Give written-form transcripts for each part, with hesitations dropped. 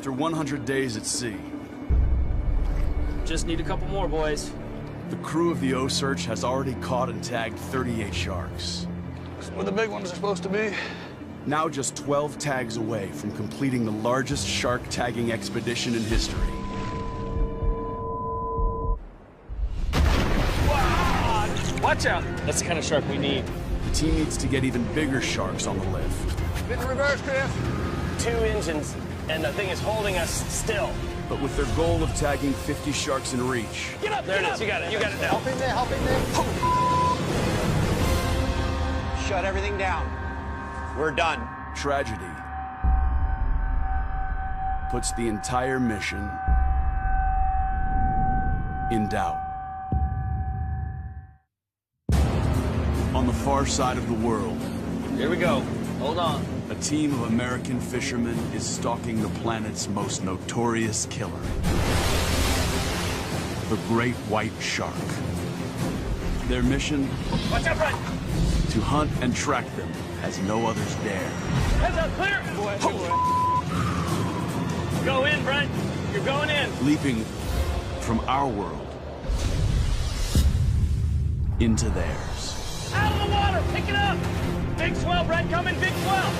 After 100 days at sea, Just need a couple more, boys. the crew of the O-Search has already caught and tagged 38 sharks. That's where the big ones are supposed to be. Now just 12 tags away from completing the largest shark tagging expedition in history. Watch out! That's the kind of shark we need. The team needs to get even bigger sharks on the lift. Get in reverse, Chris. 2 engines, and the thing is holding us still. But with their goal of tagging 50 sharks in reach, Get up! There it is. You got it. You got it now. Help in there, help in there. Shut everything down. We're done. tragedy puts the entire mission in doubt. On the far side of the world, Here we go. Hold on. a team of American fishermen is stalking the planet's most notorious killer, the great white shark. Their mission? Watch out, Brent! To hunt and track them as no others dare. Heads up, clear! Go in, Brent. You're going in. Leaping from our world into theirs. Out of the water. Pick it up. Big swell, Brent. Coming. Big swell.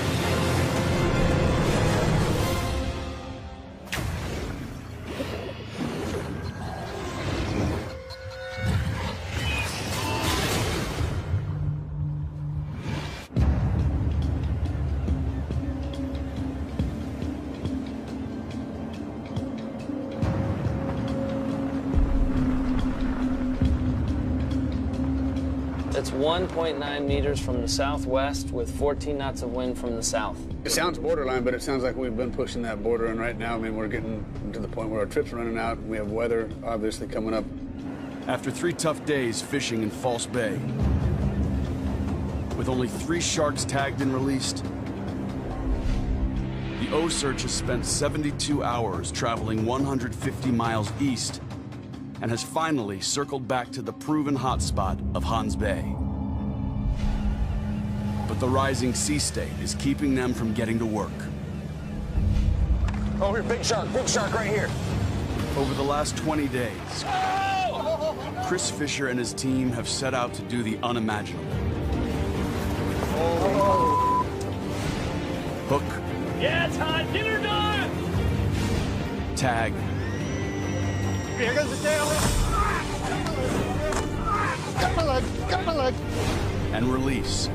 It's 1.9 meters from the southwest with 14 knots of wind from the south. It sounds borderline, but it sounds like we've been pushing that border, and right now, I mean, we're getting to the point where our trip's running out. We have weather, obviously, coming up. After 3 tough days fishing in False Bay, with only 3 sharks tagged and released, the O-Search has spent 72 hours traveling 150 miles east and has finally circled back to the proven hotspot of Hans Bay. But the rising sea state is keeping them from getting to work. Oh, here, big shark right here. Over the last 20 days, Chris Fisher and his team have set out to do the unimaginable. Hook, Yeah, it's hot. Get her done. tag, Here goes the tail. Got my leg. and release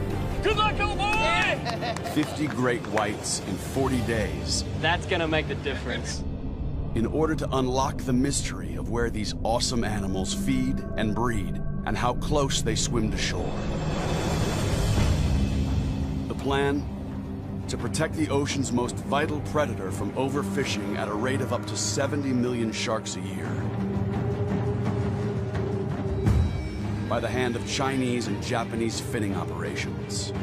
Good luck, old boy. 50 great whites in 40 days That's gonna make the difference. in order to unlock the mystery of where these awesome animals feed and breed and how close they swim to shore. The plan? To protect the ocean's most vital predator from overfishing at a rate of up to 70 million sharks a year. By the hand of Chinese and Japanese finning operations.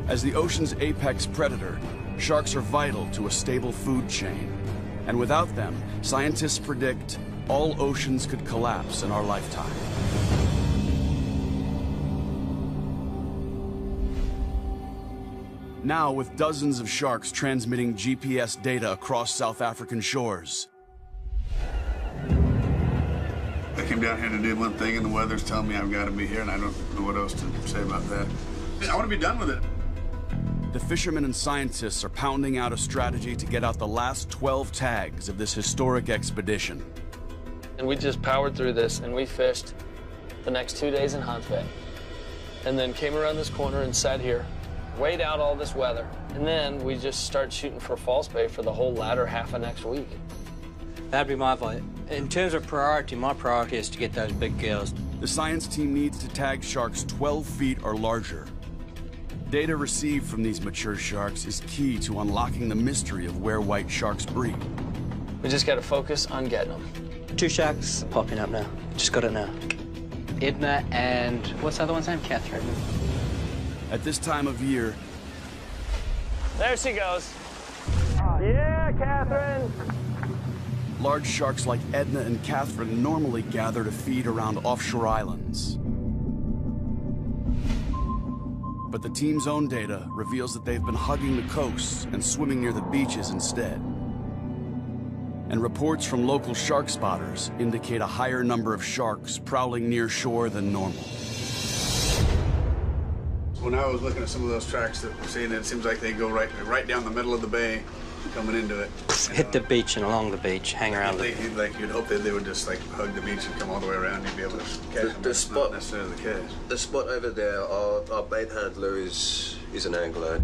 As the ocean's apex predator, sharks are vital to a stable food chain. And without them, scientists predict all oceans could collapse in our lifetime. Now, with dozens of sharks transmitting GPS data across South African shores, I came down here to do one thing, and the weather's telling me I've got to be here, and I don't know what else to say about that. I want to be done with it. the fishermen and scientists are pounding out a strategy to get out the last 12 tags of this historic expedition. And we just powered through this, and we fished the next 2 days in Hans Bay. And then came around this corner and sat here, weighed out all this weather. And then we just start shooting for False Bay for the whole latter half of next week. That'd be my vote. In terms of priority, my priority is to get those big girls. The science team needs to tag sharks 12 feet or larger. Data received from these mature sharks is key to unlocking the mystery of where white sharks breed. We just got to focus on getting them. 2 sharks popping up now. Just got it now. Edna and what's the other one's name? Catherine. At this time of year, There she goes. Yeah, Catherine. large sharks like Edna and Catherine normally gather to feed around offshore islands. But the team's own data reveals that they've been hugging the coasts and swimming near the beaches instead. and reports from local shark spotters indicate a higher number of sharks prowling near shore than normal. When I was looking at some of those tracks that we're seeing, it seems like they go right down the middle of the bay, coming into it. Hit the beach and along the beach, hang around the beach. Like you'd hope that they would just like hug the beach and come all the way around. You'd be able to catch them. That's not necessarily the case. The spot over there, our bait handler is an angler.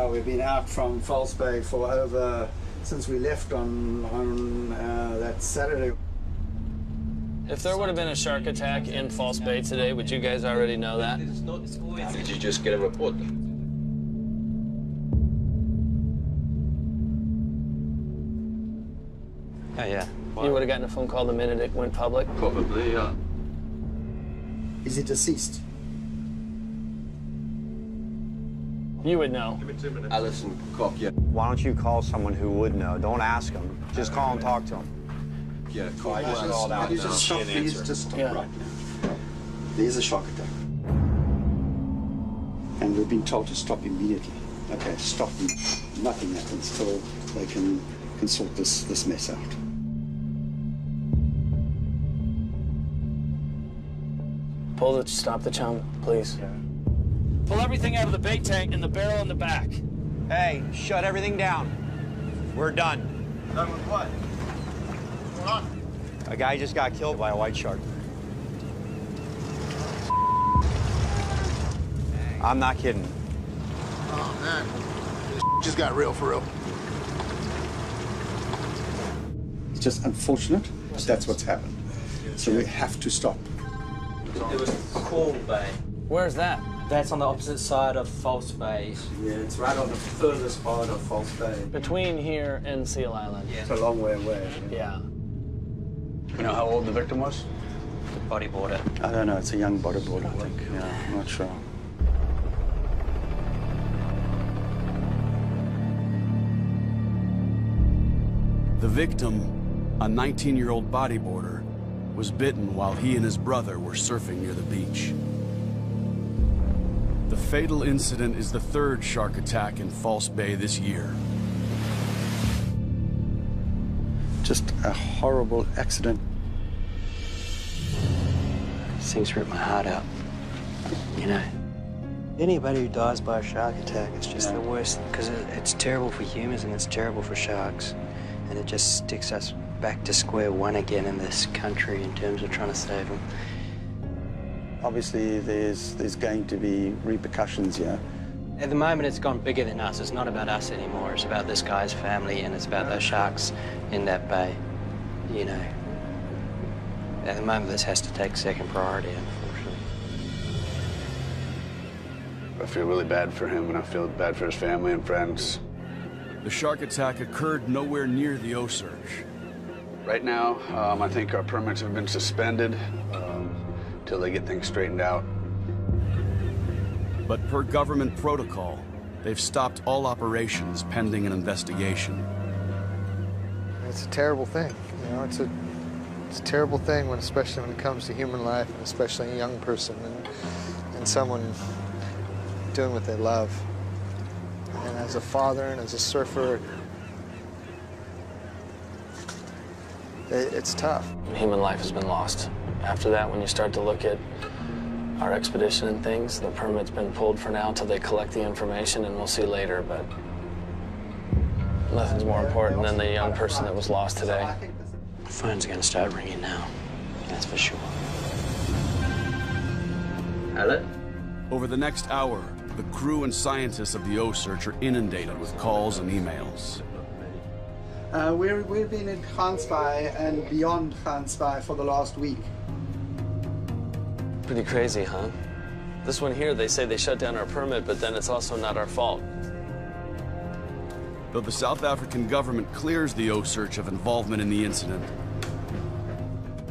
We've been out from False Bay for since we left on that Saturday. If there would have been a shark attack in False Bay today, would you guys already know that? Did you just get a report? Oh, yeah. You would have gotten a phone call the minute it went public? Probably, yeah. Is he deceased? You would know. Alison Cock, yeah. Why don't you call someone who would know? Don't ask them. Just call and talk to them. Yeah, Cock. I just called out. Please just stop. Please just stop right now. There's a shark attack. And we've been told to stop immediately. Okay, stop. Nothing happens till they can sort this mess out. Stop the chum, please. Yeah. Pull everything out of the bait tank and the barrel in the back. Hey, shut everything down. We're done. Done with what? What's going on? A guy just got killed by a white shark. I'm not kidding. Oh, man. This just got real for real. It's just unfortunate, but that's what's happened. So we have to stop. It was Cool Bay. Where's that? That's on the opposite side of False Bay. Yeah, it's right on the furthest part of False Bay. Between here and Seal Island. It's a long way away. Yeah. You know how old the victim was? Bodyboarder. I don't know, it's a young bodyboarder, I think. Yeah, I'm not sure. The victim, a 19-year-old bodyboarder, was bitten while he and his brother were surfing near the beach. The fatal incident is the third shark attack in False Bay this year. Just a horrible accident. These things rip my heart out. You know, anybody who dies by a shark attack, it's just the worst, because it's terrible for humans and it's terrible for sharks. And it just sticks us back to square one again in this country in terms of trying to save them. Obviously, there's going to be repercussions here. At the moment, it's gone bigger than us. It's not about us anymore. It's about this guy's family, and it's about those sharks in that bay. You know, at the moment, this has to take second priority, unfortunately. I feel really bad for him, and I feel bad for his family and friends. The shark attack occurred nowhere near the Osage. Right now, I think our permits have been suspended till they get things straightened out. But per government protocol, they've stopped all operations pending an investigation. It's a terrible thing. You know, it's a terrible thing especially when it comes to human life, and especially a young person and someone doing what they love. And as a father and as a surfer, it's tough. Human life has been lost. After that, when you start to look at our expedition and things, the permit's been pulled for now until they collect the information, and we'll see later, but nothing's more important than the young person that was lost today. The phone's gonna start ringing now, that's for sure. Hello? Over the next hour, the crew and scientists of the O-Search are inundated with calls and emails. We've been in Gansbaai and beyond Gansbaai for the last week. Pretty crazy, huh? This one here, they say they shut down our permit, but then it's also not our fault. Though the South African government clears the O-Search of involvement in the incident,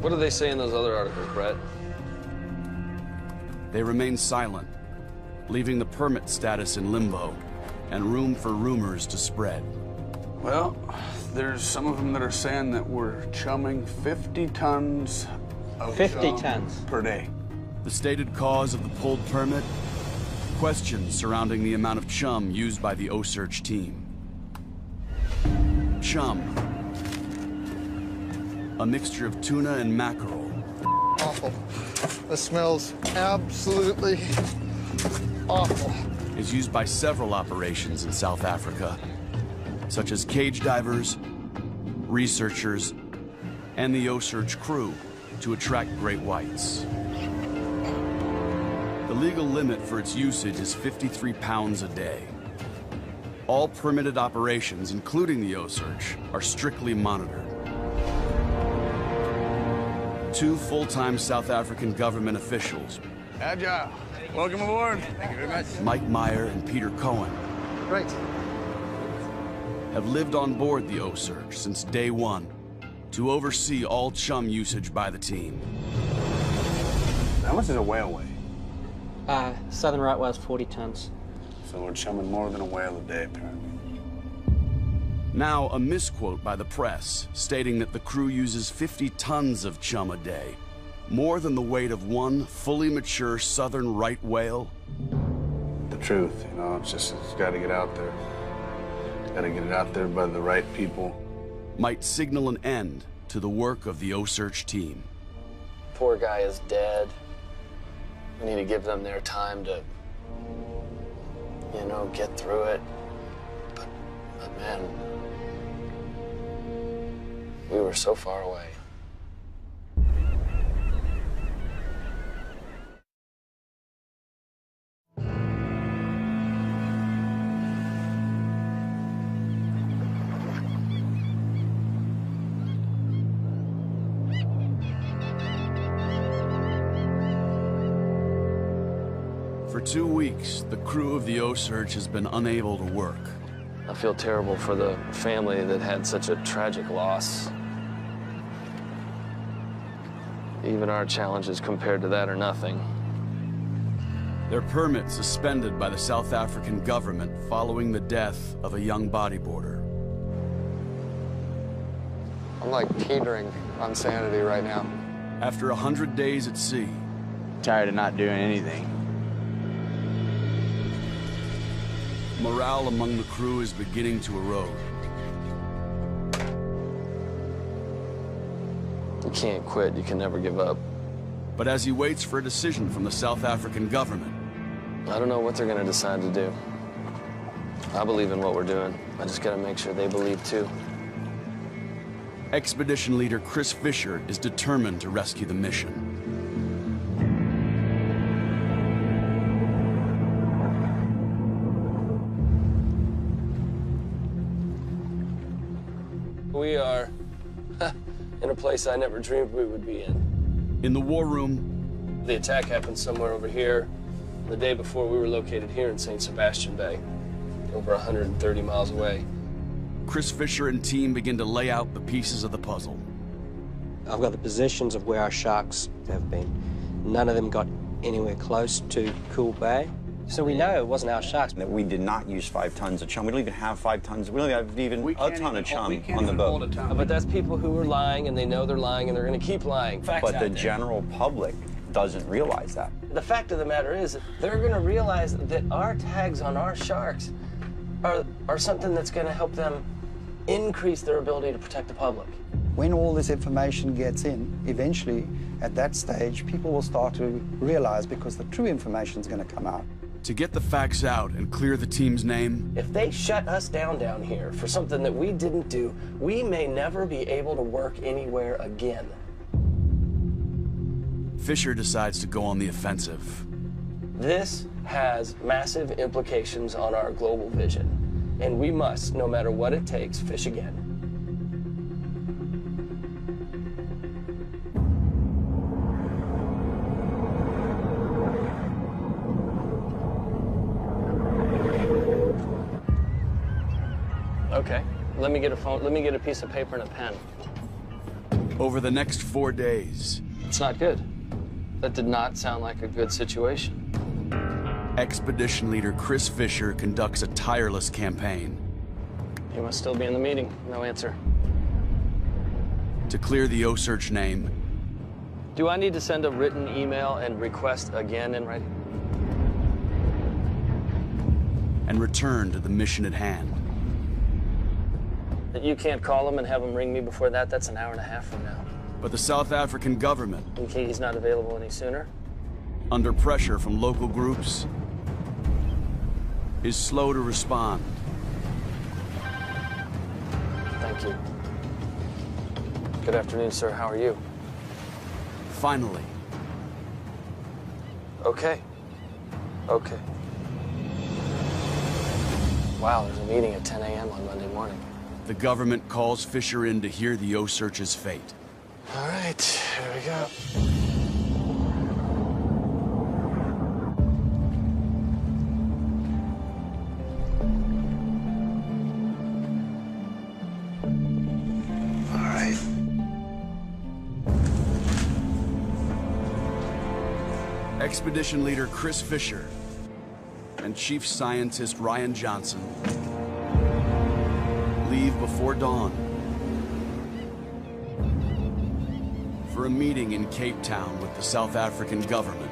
What do they say in those other articles, Brett? they remain silent, leaving the permit status in limbo and room for rumors to spread. Well, there's some of them that are saying that we're chumming 50 tons of 50 chum tons per day. The stated cause of the pulled permit? Questions surrounding the amount of chum used by the O-Search team. chum, a mixture of tuna and mackerel. Awful. This smells absolutely awful. Is used by several operations in South Africa, such as cage divers, researchers, and the O-Search crew to attract great whites. The legal limit for its usage is 53 pounds a day. All permitted operations, including the O-Search, are strictly monitored. 2 full-time South African government officials, Agile. Welcome aboard. Thank you very much. Mike Meyer and Peter Cohen, Right. have lived on board the O-Search since day one to oversee all chum usage by the team. How much does a whale weigh? Southern right whale's 40 tons. So we're chumming more than a whale a day, apparently. Now, a misquote by the press stating that the crew uses 50 tons of chum a day, more than the weight of one fully mature southern right whale. The truth, you know, it's got to get out there. Got to get it out there by the right people. Might signal an end to the work of the O-Search team. Poor guy is dead. We need to give them their time to, you know, get through it. But man, we were so far away. For 2 weeks, the crew of the O-Search has been unable to work. I feel terrible for the family that had such a tragic loss. Even our challenges compared to that are nothing. Their permit suspended by the South African government following the death of a young bodyboarder. I'm like teetering on sanity right now. After 100 days at sea, Tired of not doing anything. morale among the crew is beginning to erode. You can't quit. You can never give up. But as he waits for a decision from the South African government, I don't know what they're going to decide to do. I believe in what we're doing. I just got to make sure they believe too. Expedition leader Chris Fisher is determined to rescue the mission. We are in a place I never dreamed we would be in. In the war room, The attack happened somewhere over here. The day before, we were located here in St. Sebastian Bay, over 130 miles away. Chris Fisher and team begin to lay out the pieces of the puzzle. I've got the positions of where our sharks have been. None of them got anywhere close to Cool Bay. So we know it wasn't our sharks. That we did not use 5 tons of chum. We don't even have 5 tons. We don't have even a ton of chum on the boat. But that's people who are lying, and they know they're lying, and they're going to keep lying. Facts But out the there. general public doesn't realize that. The fact of the matter is that they're going to realize that our tags on our sharks are something that's going to help them increase their ability to protect the public. When all this information gets in, eventually, at that stage, people will start to realize, because the true information is going to come out. To get the facts out and clear the team's name, If they shut us down here for something that we didn't do, we may never be able to work anywhere again. Fisher decides to go on the offensive. This has massive implications on our global vision, and we must, no matter what it takes, fish again. Okay, let me get a phone, let me get a piece of paper and a pen. Over the next 4 days, It's not good. That did not sound like a good situation. Expedition leader Chris Fisher conducts a tireless campaign You must still be in the meeting. No answer. to clear the O-Search name Do I need to send a written email and request again in writing? and return to the mission at hand. That you can't call him and have him ring me before that? That's an hour and a half from now. But the South African government, Okay, he's not available any sooner? under pressure from local groups, is slow to respond. Thank you. Good afternoon, sir. How are you? Finally, Okay. Okay. Wow, there's a meeting at 10 a.m. on Monday morning. the government calls Fisher in to hear the O-Search's fate. All right, here we go. Expedition leader Chris Fisher and Chief Scientist Ryan Johnson leave before dawn for a meeting in Cape Town with the South African government.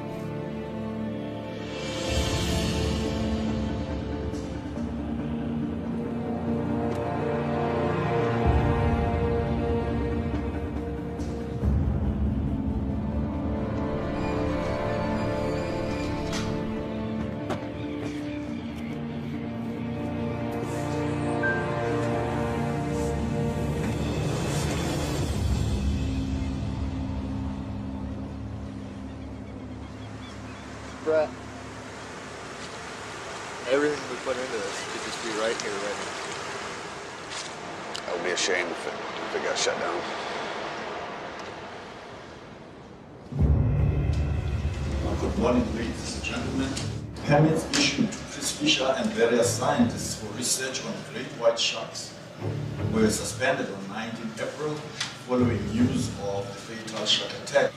Brett, everything we put into this could just be right here, right now. It would be a shame if it got shut down. Good morning, ladies and gentlemen. Permits issued to Chris Fisher and various scientists for research on great white sharks were suspended on 19 April following news of the fatal shark attack.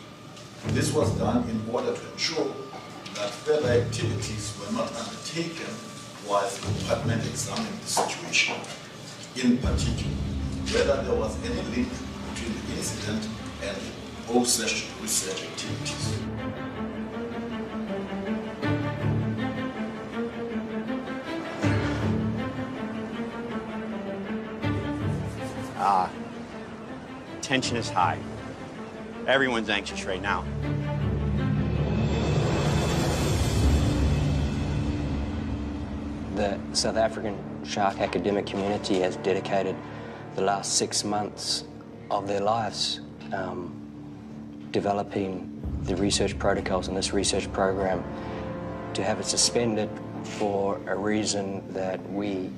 This was done in order to ensure that further activities were not undertaken while the department examined the situation. In particular, whether there was any link between the incident and O-Search research activities. Tension is high. Everyone's anxious right now. The South African shark academic community has dedicated the last 6 months of their lives developing the research protocols in this research program. To have it suspended for a reason that we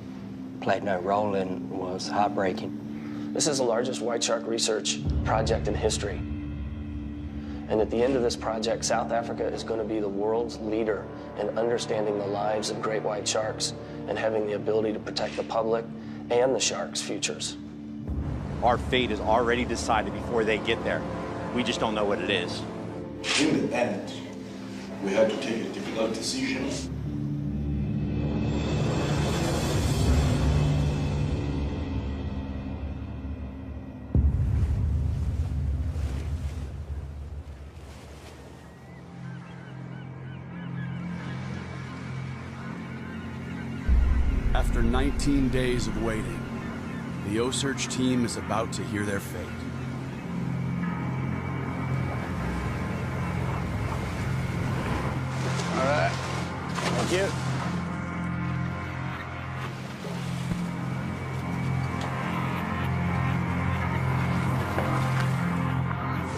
played no role in was heartbreaking. This is the largest white shark research project in history. And at the end of this project, South Africa is going to be the world's leader in understanding the lives of great white sharks and having the ability to protect the public and the sharks' futures. Our fate is already decided before they get there. We just don't know what it is. In the end, we had to take a difficult decision. After 19 days of waiting, the O-Search team is about to hear their fate. All right. Thank you.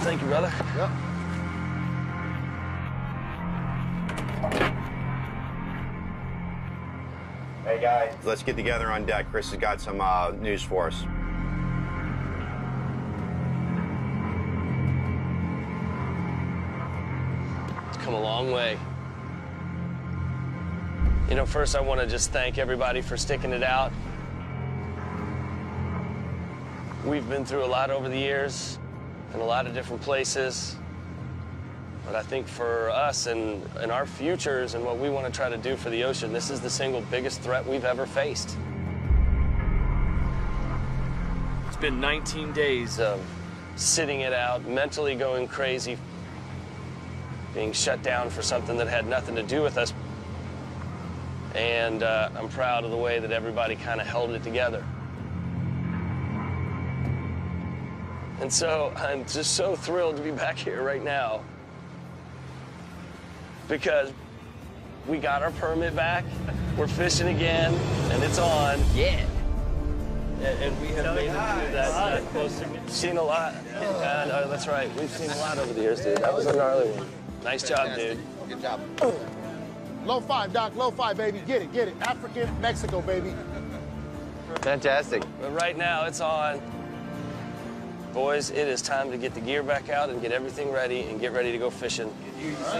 Thank you, brother. Yep. Hey guys, let's get together on deck. Chris has got some news for us. It's come a long way. You know, first I want to just thank everybody for sticking it out. We've been through a lot over the years in a lot of different places. But I think for us and our futures and what we want to try to do for the ocean, this is the single biggest threat we've ever faced. It's been 19 days of sitting it out, mentally going crazy, being shut down for something that had nothing to do with us. And I'm proud of the way that everybody kind of held it together. And so I'm just so thrilled to be back here right now because we got our permit back, we're fishing again, and it's on. Yeah. And we have made it through that closer. Seen a lot. Yeah, no, that's right. We've seen a lot over the years, dude. That was a gnarly one. Nice job, dude. Good job. Low 5, Doc. Low 5, baby. Get it, get it. African, Mexico, baby. Fantastic. But right now, it's on. Boys, it is time to get the gear back out and get everything ready and get ready to go fishing.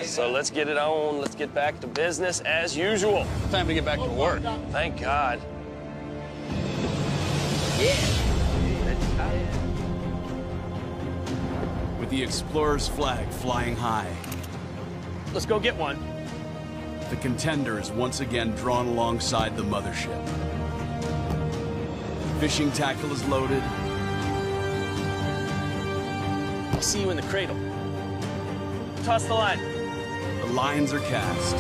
So let's get it on. Let's get back to business as usual. Time to get back to work. Thank God. Yeah. With the Explorer's flag flying high, Let's go get one. the Contender is once again drawn alongside the mothership. Fishing tackle is loaded. I'll see you in the cradle. Toss the line. The lines are cast.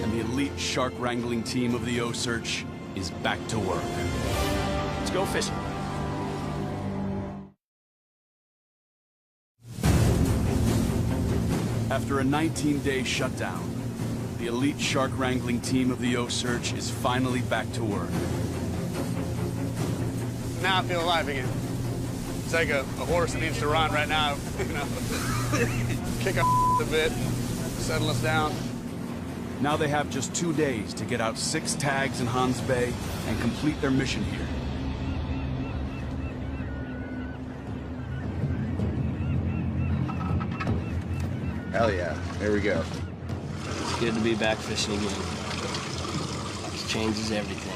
And the elite shark wrangling team of the O-Search is back to work. Let's go fishing. After a 19-day shutdown, the elite shark wrangling team of the O-Search is finally back to work. Now I feel alive again. It's like a horse that needs to run right now, you know. Kick a bit, settle us down. Now they have just 2 days to get out 6 tags in Hans Bay and complete their mission here. Hell yeah. There we go. It's good to be back fishing again. It changes everything.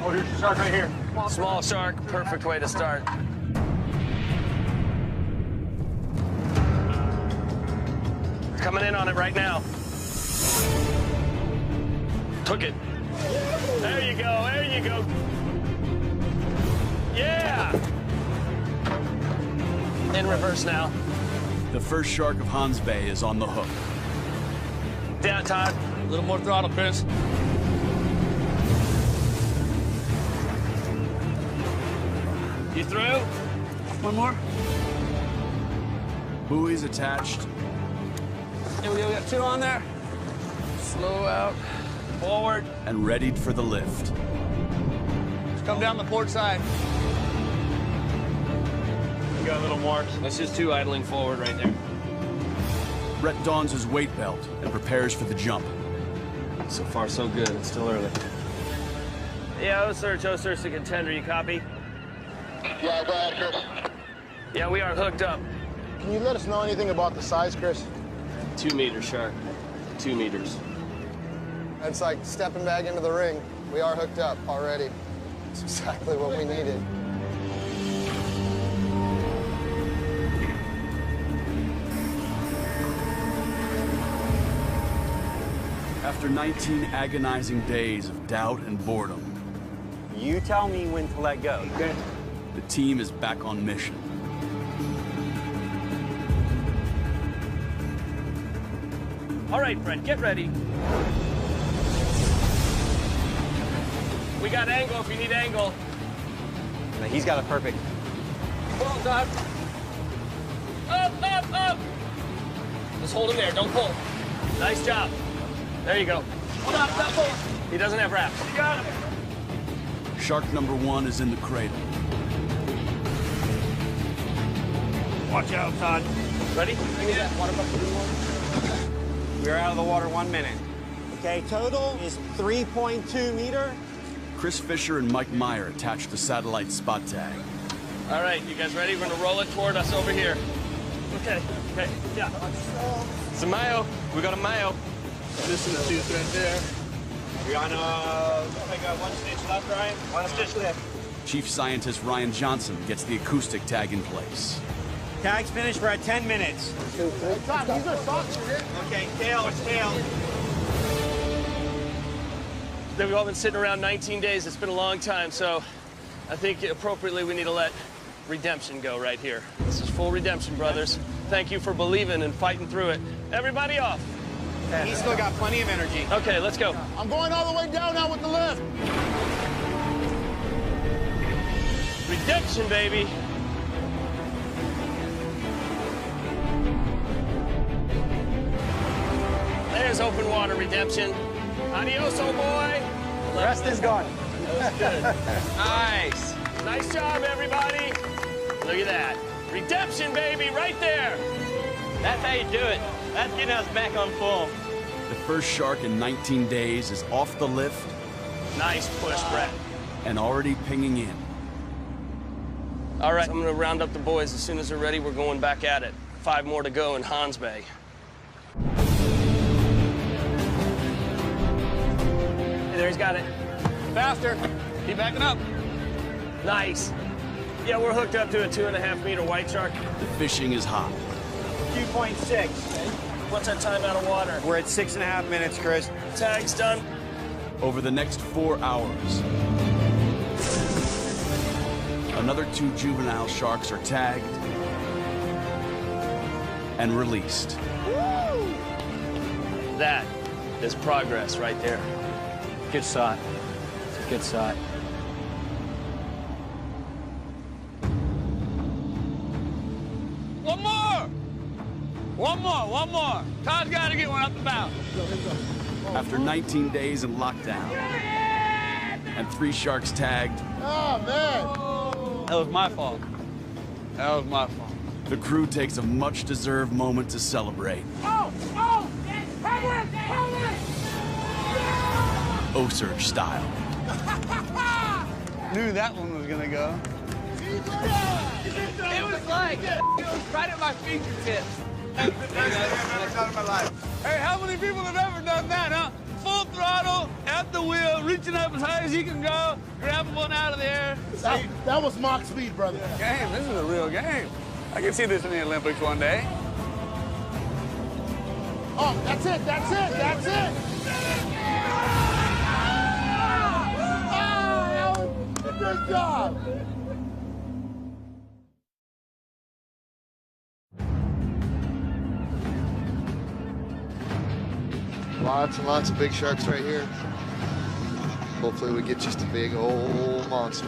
Oh, here's the shark right here. Small shark, perfect way to start. Coming in on it right now. Took it. There you go, there you go. Yeah! In reverse now. The first shark of Hans Bay is on the hook. Down, Todd. A little more throttle, Chris. You through? One more. Buoys attached. Here we go, we got 2 on there. Slow out. Forward. And readied for the lift. Just come down the port side. We got a little more. That's just 2 idling forward right there. Brett dons his weight belt and prepares for the jump. So far, so good. It's still early. Yeah, O-Search the Contender. You copy? Yeah, go ahead, Chris. Yeah, we are hooked up. Can you let us know anything about the size, Chris? 2 meter shark. 2 meters. It's like stepping back into the ring. We are hooked up already. It's exactly what we needed. After 19 agonizing days of doubt and boredom, You tell me when to let go. Okay. the team is back on mission. All right, Fred, get ready. We got angle if you need angle. He's got a perfect. Come on, Todd. Up, up, up. Just hold him there, don't pull. Nice job. There you go. Stop, pull. He doesn't have wraps. You got him. Shark number 1 is in the cradle. Watch out, Todd. Ready? We're out of the water 1 minute. Okay, total is 3.2 meter. Chris Fisher and Mike Meyer attach the satellite spot tag. All right, you guys ready? We're gonna roll it toward us over here. Okay, yeah. It's a Mayo. We got a Mayo. This is the tooth right there. We're on I got 1 stitch left, Ryan. 1 stitch left. Chief Scientist Ryan Johnson gets the acoustic tag in place. Tag's finished. We're at 10 minutes. Todd, these are socks. Okay, tail, it's tail. We've all been sitting around 19 days. It's been a long time, so I think appropriately we need to let redemption go right here. This is full redemption, brothers. Thank you for believing and fighting through it. Everybody off. He's still got plenty of energy. Okay, let's go. I'm going all the way down now with the lift. Redemption, baby. There's open water redemption. Adios, old boy. The rest is gone. That was good. Nice. Nice job, everybody. Look at that. Redemption, baby, right there. That's how you do it. That's getting us back on form. The first shark in 19 days is off the lift. Nice push, Brett. And already pinging in. All right, I'm gonna round up the boys. As soon as they're ready, we're going back at it. 5 more to go in Hans Bay. Hey, there, he's got it. Faster. Keep backing up. Nice. Yeah, we're hooked up to a 2.5-meter white shark. The fishing is hot. 2.6. What's our time out of water? We're at 6.5 minutes, Chris. Tag's done. Over the next 4 hours, another 2 juvenile sharks are tagged and released. Woo! That is progress right there. Good sight. It's a good sight. One more. One more. Todd's got to get one up the bow. After 19 days in lockdown and 3 sharks tagged. Oh, man. That was my fault. That was my fault. The crew takes a much-deserved moment to celebrate. Osage style. Knew that one was gonna go. It was like, it was right at my fingertips. Hey, how many people have ever done that, huh? Full throttle, at the wheel, reaching up as high as you can go, grabbing one out of the air. That was Mach speed, brother. Game, this is a real game. I can see this in the Olympics one day. Oh, that's it, that's it, that's it. Oh, good job. Lots and lots of big sharks right here. Hopefully we get just a big old monster.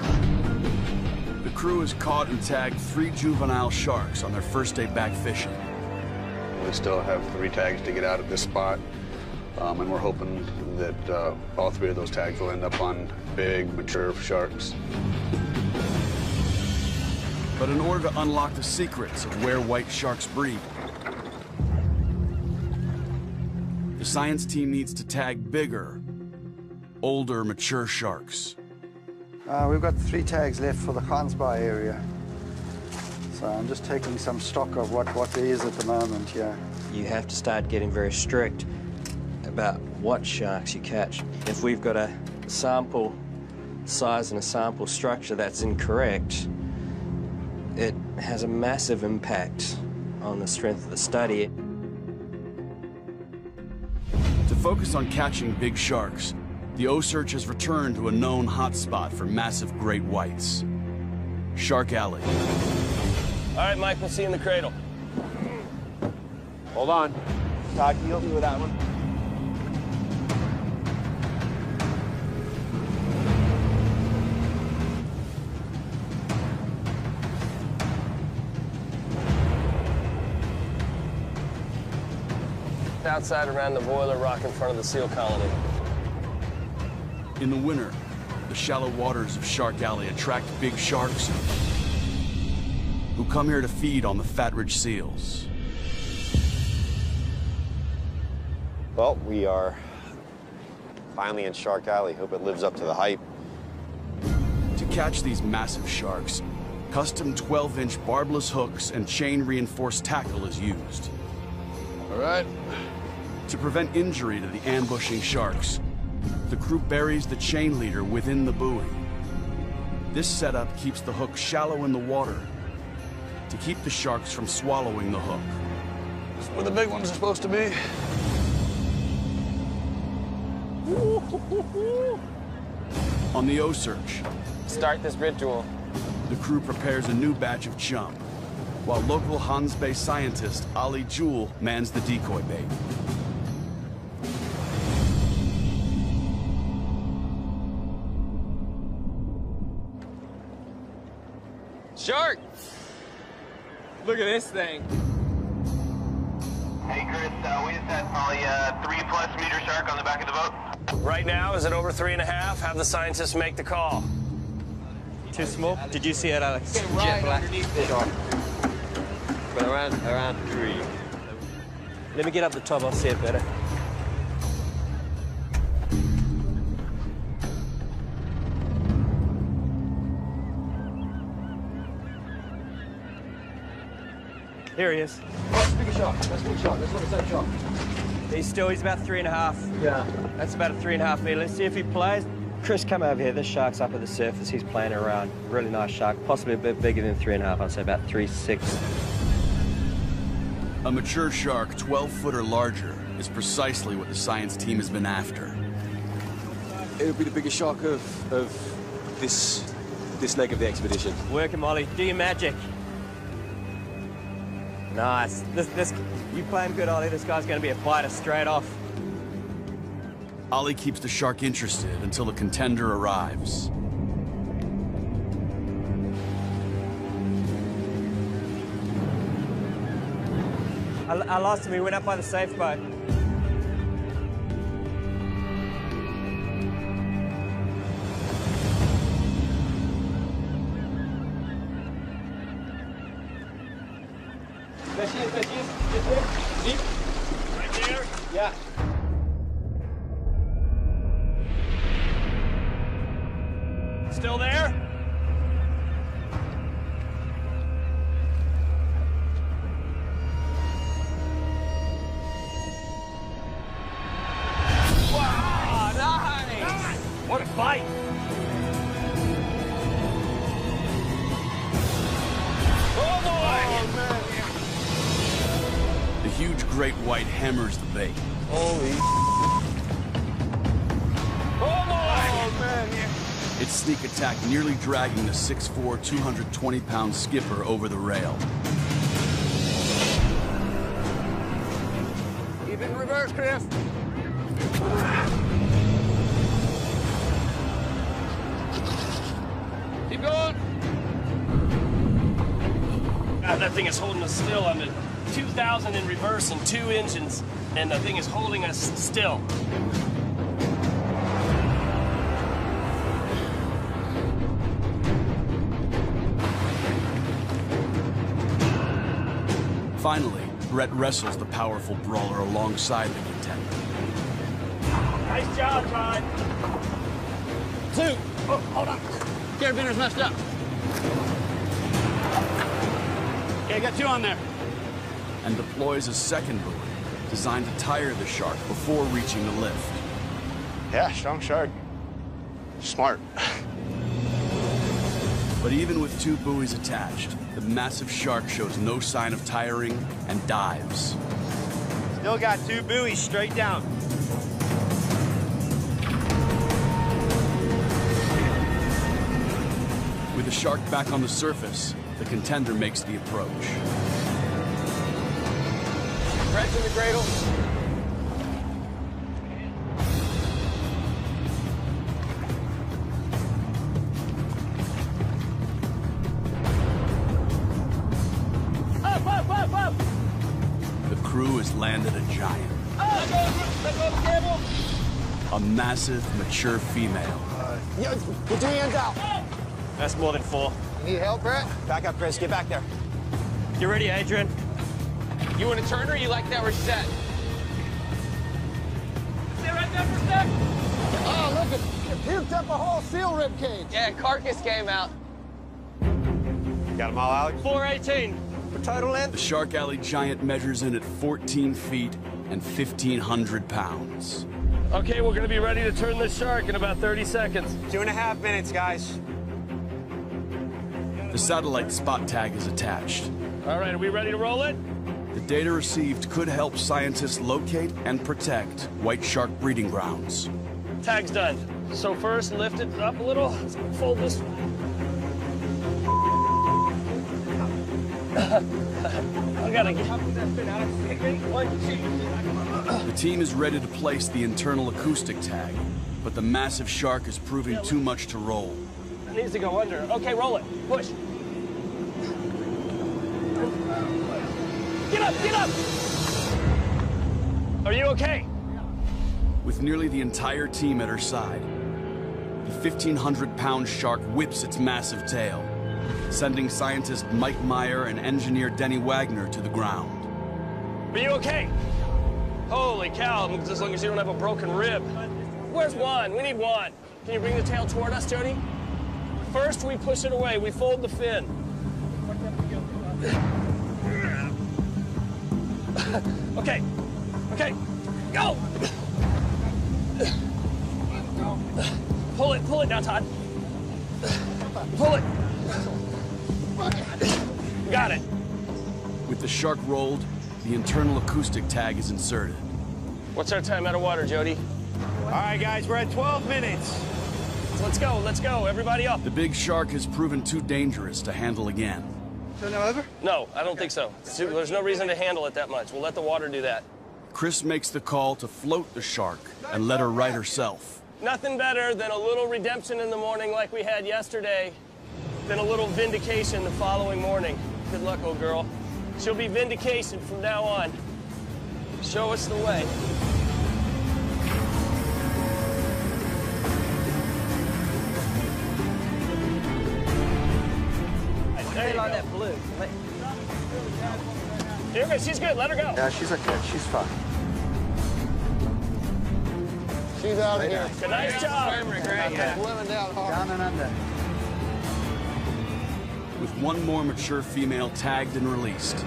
The crew has caught and tagged 3 juvenile sharks on their first day back fishing. We still have 3 tags to get out at this spot, and we're hoping that all 3 of those tags will end up on big, mature sharks. But in order to unlock the secrets of where white sharks breed, the science team needs to tag bigger, older, mature sharks. We've got 3 tags left for the Gansbaai area. So I'm just taking some stock of what there is at the moment here. You have to start getting very strict about what sharks you catch. If we've got a sample size and a sample structure that's incorrect, it has a massive impact on the strength of the study. To focus on catching big sharks, the Osage has returned to a known hotspot for massive great whites, Shark Alley. All right, Mike, we'll see you in the cradle. Hold on. Todd, can you help me with that one? Outside around the boiler rock in front of the seal colony. In the winter, the shallow waters of Shark Alley attract big sharks who come here to feed on the fat-rich seals. Well, we are finally in Shark Alley. Hope it lives up to the hype. To catch these massive sharks, custom 12-inch barbless hooks and chain-reinforced tackle is used. All right. To prevent injury to the ambushing sharks, the crew buries the chain leader within the buoy. This setup keeps the hook shallow in the water to keep the sharks from swallowing the hook. This is where the big ones are supposed to be. On the Osage, Start this ritual. the the crew prepares a new batch of chum, while local Hans Bay scientist Ali Jewel mans the decoy bait. Shark! Look at this thing. Hey, Chris, we just had probably a 3+ meter shark on the back of the boat. Right now, is it over 3.5? Have the scientists make the call. Too small? Did you see it, Alex? Right underneath it. But around 3. Let me get up the top, I'll see it better. Here he is. That's a bigger shark. That's a big shark. That's not the same shark. He's about 3.5. Yeah. That's about a 3.5 meter. Let's see if he plays. Chris, come over here. This shark's up at the surface. He's playing around. Really nice shark. Possibly a bit bigger than 3.5. I'd say about 3.6. A mature shark 12 foot or larger is precisely what the science team has been after. It'll be the biggest shark of this leg of the expedition. Working, Molly. Do your magic. Nice. You play him good, Ollie. This guy's going to be a fighter straight off. Ollie keeps the shark interested until the contender arrives. I lost him. He went up by the safe boat. Deep. Right there? Yeah. Still there? Wow, nice! What a fight! Oh, man. The huge great white hammers the bait. Holy. Oh, man. Its sneak attack nearly dragging the 6'4", 220-pound skipper over the rail. Keep it in reverse, Chris. Keep going. God, that thing is holding us still. I'm at 2,000 in reverse and 2 engines, and the thing is holding us still. Finally, Brett wrestles the powerful brawler alongside the contender. Nice job, Todd. 2. Oh, hold on. Carabiners messed up. Okay, I got 2 on there. And deploys a second buoy designed to tire the shark before reaching the lift. Yeah, strong shark. Smart. But even with 2 buoys attached, the massive shark shows no sign of tiring and dives. Still got 2 buoys straight down. With the shark back on the surface, the contender makes the approach. Brett's in the cradle. Up. The crew has landed a giant. A massive, mature female. Get 2 hands out. That's more than 4. You need help, Brett? Back up, Chris. Get back there. You ready, Adrian? You want to turn her? Or you like that where she's at? Stay right there for a sec. Oh, look, it puked up a whole seal rib cage. Yeah, carcass came out. Got them all, Alex? 418 for total length. The Shark Alley giant measures in at 14 feet and 1,500 pounds. Okay, we're gonna be ready to turn this shark in about 30 seconds. 2.5 minutes, guys. The satellite spot tag is attached. All right, are we ready to roll it? The data received could help scientists locate and protect white shark breeding grounds. Tag's done. So first, lift it up a little. Let's fold this. I gotta get... The team is ready to place the internal acoustic tag, but the massive shark is proving too much to roll. It needs to go under. Okay, roll it. Push. Get up, get up! Are you okay? With nearly the entire team at her side, the 1,500-pound shark whips its massive tail, sending scientist Mike Meyer and engineer Denny Wagner to the ground. Are you okay? Holy cow, as long as you don't have a broken rib. Where's Juan? We need Juan. Can you bring the tail toward us, Jody? First, we push it away. We fold the fin. Okay. Okay. Go! Pull it now, Todd. Pull it. Got it. With the shark rolled, the internal acoustic tag is inserted. What's our time out of water, Jody? All right, guys, we're at 12 minutes. Let's go, everybody up. The big shark has proven too dangerous to handle again. So now over? No, I don't think so. There's no reason to handle it that much. We'll let the water do that. Chris makes the call to float the shark and let her right herself. Nothing better than a little redemption in the morning like we had yesterday, than a little vindication the following morning. Good luck, old girl. She'll be vindication from now on. Show us the way. Hey, like that blue. You're good. She's good. Let her go. Yeah, she's okay. She's fine. She's out of here. Good, nice job. Swimming down hard. Down and under. With one more mature female tagged and released,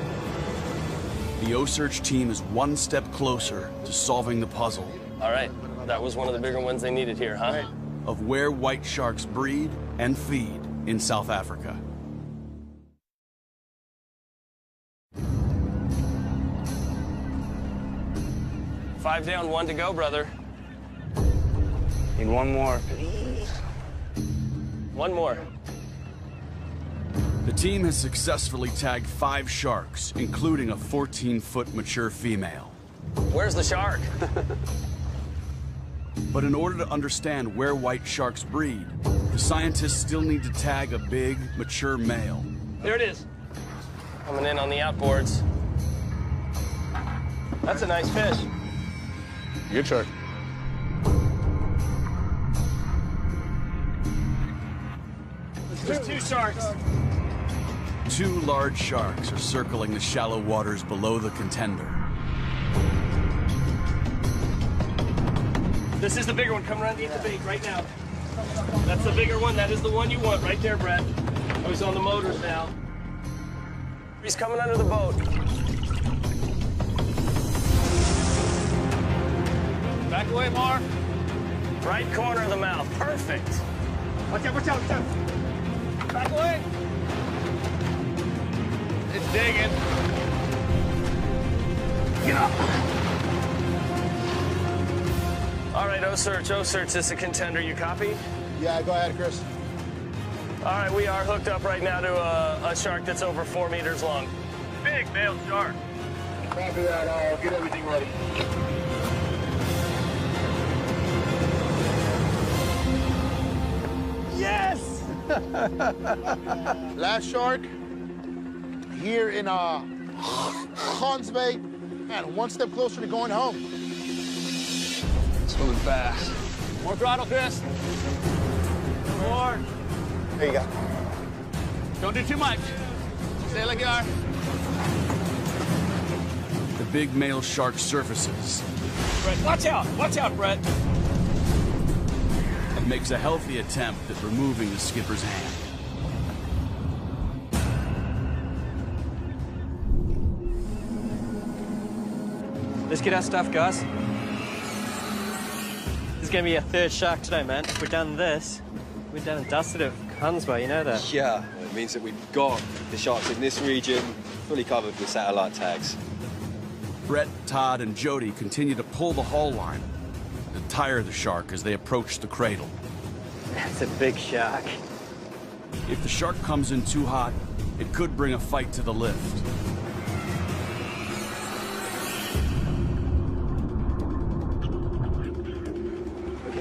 the O-Search team is one step closer to solving the puzzle. All right. That was one of the bigger ones they needed here, huh? Of where white sharks breed and feed in South Africa. Five down, one to go, brother. Need one more. One more. The team has successfully tagged 5 sharks, including a 14-foot mature female. Where's the shark? But in order to understand where white sharks breed, the scientists still need to tag a big, mature male. There it is. Coming in on the outboards. That's a nice fish. Good shark. There's 2 sharks. 2 large sharks are circling the shallow waters below the contender. This is the bigger one. Come around to eat the bait right now. That's the bigger one. That is the one you want right there, Brett. Oh, he's on the motors now. He's coming under the boat. Back away, Mark. Right corner of the mouth. Perfect. Watch out, watch out, watch out. Back away. It's digging. Get up. All right, O-Search, this is a contender. You copy? Yeah, go ahead, Chris. All right, we are hooked up right now to a shark that's over 4 meters long. Big male shark. Copy that. I'll get everything ready. Yes! Last shark here in Hans Bay. Man, one step closer to going home. Swimming fast. More throttle, Chris. More. There you go. Don't do too much. Stay like you are. The big male shark surfaces. Brett, watch out, Brett. And makes a healthy attempt at removing the skipper's hand. Let's get our stuff, guys. There's gonna be a 3rd shark today, man. If we're done this, we're done and dusted at Hunsway, you know that? Yeah, it means that we've got the sharks in this region fully covered with satellite tags. Brett, Todd, and Jody continue to pull the haul line to tire the shark as they approach the cradle. That's a big shark. If the shark comes in too hot, It could bring a fight to the lift.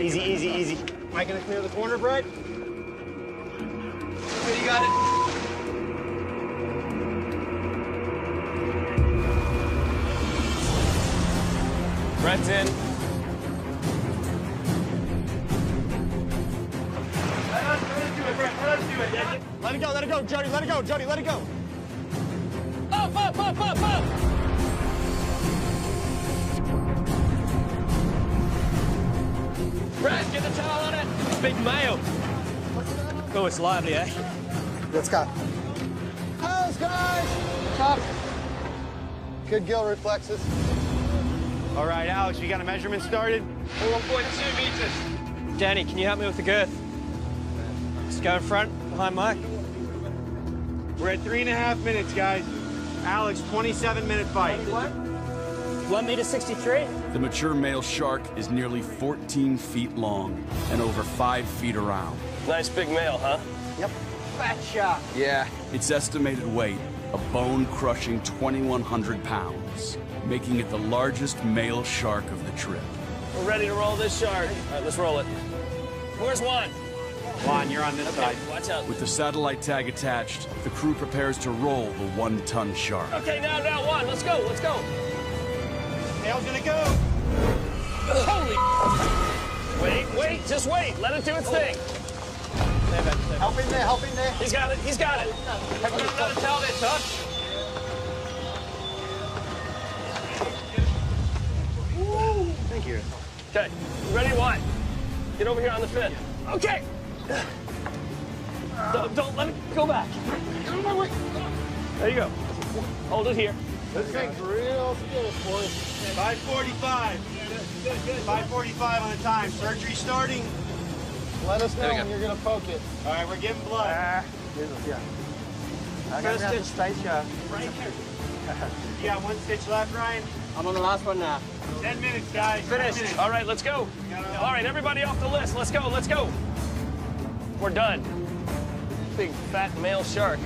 Easy, easy, easy. Am I gonna clear the corner, Brett? Okay, you got it. Brett's in. Let us do it, Brett. Let us do it. Let it go, Jody. Let it go, Jody. Let it go. Up, up, up, up, up! Brett, get the towel on it. Big male. Oh, it's lively, eh? Let's go. How's guys? Top. Good gill reflexes. All right, Alex, you got a measurement started? 1.2 meters. Danny, can you help me with the girth? Just go in front, behind Mike. We're at 3.5 minutes, guys. Alex, 27-minute fight. 1.63 meters. The mature male shark is nearly 14 feet long and over 5 feet around. Nice big male, huh? Yep. Fat shark. Yeah. Its estimated weight, a bone-crushing 2,100 pounds, making it the largest male shark of the trip. We're ready to roll this shark. All right, let's roll it. Where's Juan? Juan, you're on this side. Watch out. With the satellite tag attached, the crew prepares to roll the 1-ton shark. Okay, now, Juan, let's go, let's go. Tail's gonna go. Holy! Wait, just wait. Let it do its thing. Help in there, help in there. He's got it, he's got it. Have you got another towel there, Tuck? Thank you. Okay, ready, Juan? Get over here on the fin. Okay. Don't let it go back. There you go. Hold it here. This thing's real stiff, boys. 5:45. 5:45 on the time. Surgery starting. Let us know when you're gonna poke it. All right, we're giving blood. Yeah. First stitch, stay sharp. Right here. You got 1 stitch left, Ryan? I'm on the last one now. 10 minutes, guys. Finished. 10 minutes. All right, let's go. All right, everybody off the list. Let's go, let's go. We're done. Big fat male shark.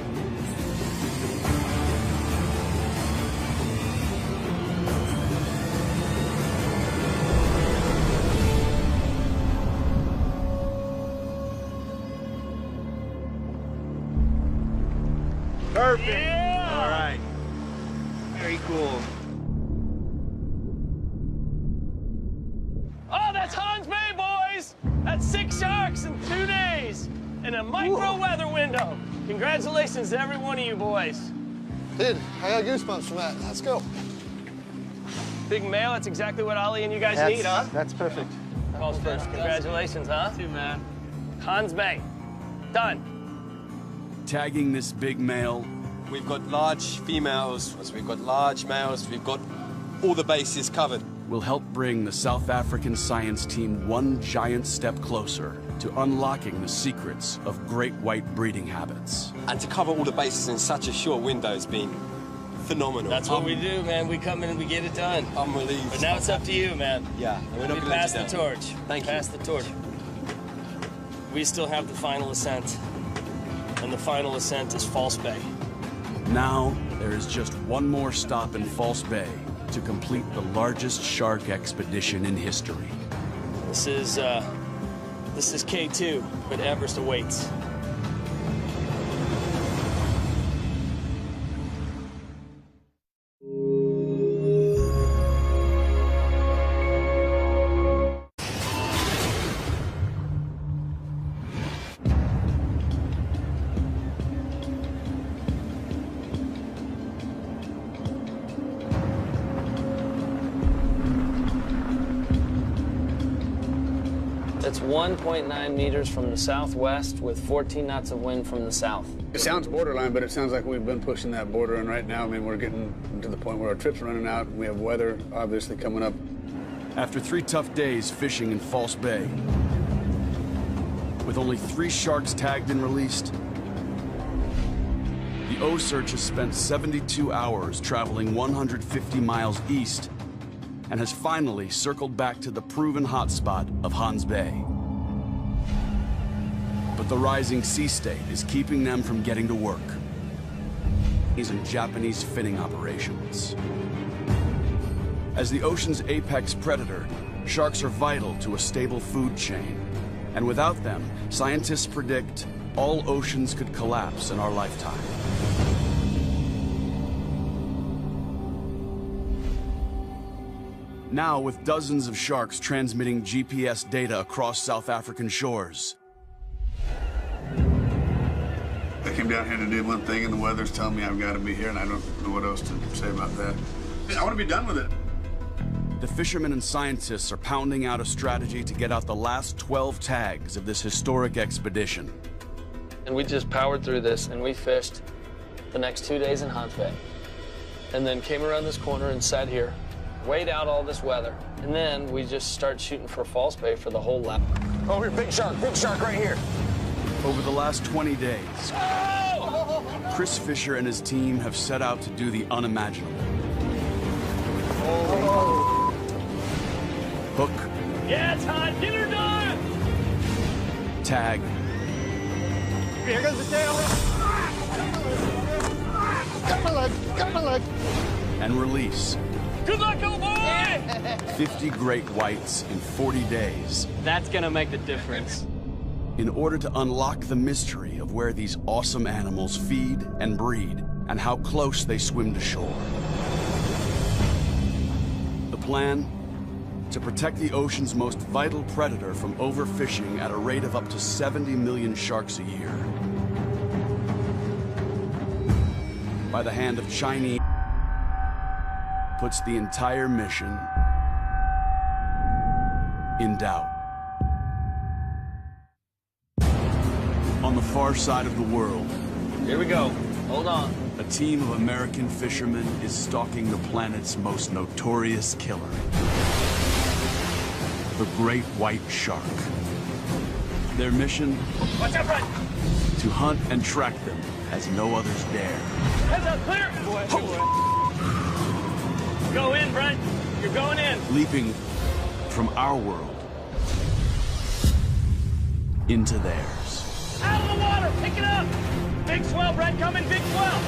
Perfect. Yeah. All right. Very cool. Oh, that's Hans Bay, boys! That's 6 sharks in 2 days in a micro weather window. Congratulations to every one of you boys. Dude, I got goosebumps from that. Let's go. Big male, that's exactly what Ollie and you guys need, huh? That's perfect. Calls first. Congratulations, huh? Too, man. Hans Bay. Done. Tagging this big male, We've got large females, we've got large males, we've got all the bases covered. will help bring the South African science team one giant step closer to unlocking the secrets of great white breeding habits. And to cover all the bases in such a short window has been phenomenal. That's what we do, man. We come in and we get it done. Unbelievable. But now it's up to you, man. Yeah, and we're not We gonna let pass you the down. torch. Thank you. Pass the torch. We still have the final ascent. And the final ascent is False Bay. Now, there is just one more stop in False Bay to complete the largest shark expedition in history. This is K2, but Everest awaits. It's 1.9 meters from the southwest with 14 knots of wind from the south. It sounds borderline, but it sounds like we've been pushing that border, and right now, I mean, we're getting to the point where our trip's running out. We have weather, obviously, coming up. After 3 tough days fishing in False Bay, with only 3 sharks tagged and released, the O-Search has spent 72 hours traveling 150 miles east and has finally circled back to the proven hotspot of Hans Bay. But the rising sea state is keeping them from getting to work. and Japanese finning operations. As the ocean's apex predator, sharks are vital to a stable food chain. And without them, scientists predict all oceans could collapse in our lifetime. Now, with dozens of sharks transmitting GPS data across South African shores. I came down here to do one thing, and the weather's telling me I've got to be here, and I don't know what else to say about that. I want to be done with it. The fishermen and scientists are pounding out a strategy to get out the last 12 tags of this historic expedition. And we just powered through this, and we fished the next 2 days in Hans Bay. And then came around this corner and sat here, wait out all this weather. And then we just start shooting for False Bay for the whole lap. Oh, here, big shark right here. Over the last 20 days, Chris Fisher and his team have set out to do the unimaginable. Hook. Yeah, it's hot. Get her done. Tag. Here goes the tail. Got my leg. And release. Good luck, old boy! 50 great whites in 40 days. That's gonna make the difference. In order to unlock the mystery of where these awesome animals feed and breed, and how close they swim to shore. The plan? To protect the ocean's most vital predator from overfishing at a rate of up to 70 million sharks a year. By the hand of Chinese, puts the entire mission in doubt. On the far side of the world, Here we go. Hold on. a team of American fishermen is stalking the planet's most notorious killer. The great white shark. Their mission? Watch out, Brent! To hunt and track them as no others dare. Heads up, clear! Go in, Brent. You're going in. Leaping from our world into theirs. Out of the water! Pick it up! Big swell, Brent. Coming, big swell!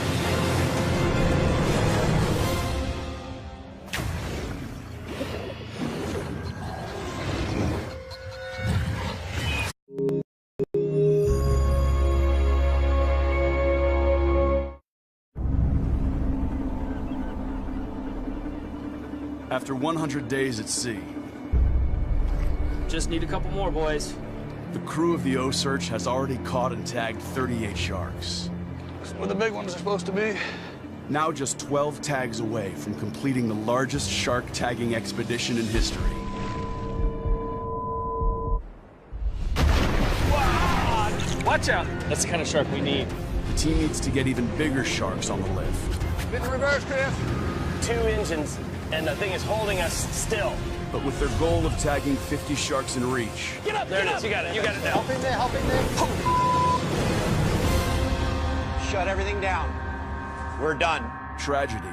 After 100 days at sea, Just need a couple more, boys. the crew of the O-Search has already caught and tagged 38 sharks. That's where the big ones are supposed to be. Now just 12 tags away from completing the largest shark tagging expedition in history. Watch out! That's the kind of shark we need. The team needs to get even bigger sharks on the lift. Get in reverse, Chris. 2 engines, and the thing is holding us still. But with their goal of tagging 50 sharks in reach, Get up, there it is. You got it. You got it now. Help in there, help in there. Shut everything down. We're done. tragedy